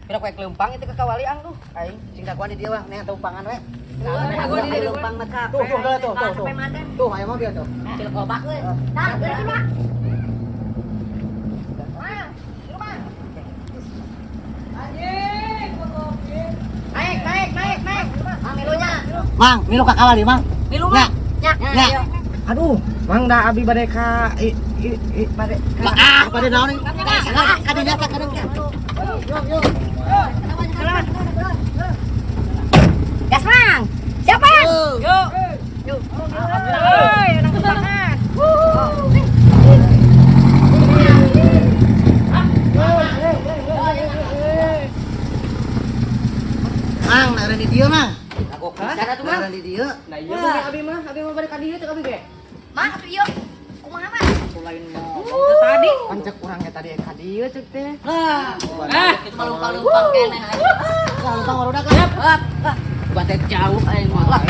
Pira kuek leumpang itu ke kawaliang tuh. Aing sing dakuan di dieu wah, neh tumpangan we. Aku di leumpang mah ka. Tuh, tuh. Tuh, ayo mobil tuh. Cil kobak we. Tah, geus mah. Naik. Mang milunya. Mang, milu ka kawali, Mang. Milu mah. Nya. Aduh, Mang da abi bade ka bade Pada naon nih? Kadinya sak kadang. Yuk. Gas mang. Siapa? Yuk. Oi, anak kebangan. Mang, nara di dieu, Mang. Aku bisa tuh mang. Nara di dieu. Nah iya mah abi mah bade ka dieu teh abi ge. Mang, atuh ieu. Kumaha mah? Lain ngomong tadi. Pancek urangnya tadi ka dieu ceuk teh. Itu mah lumpang keneh aja. Lumpang barudak kan. Bade jauh aing mah.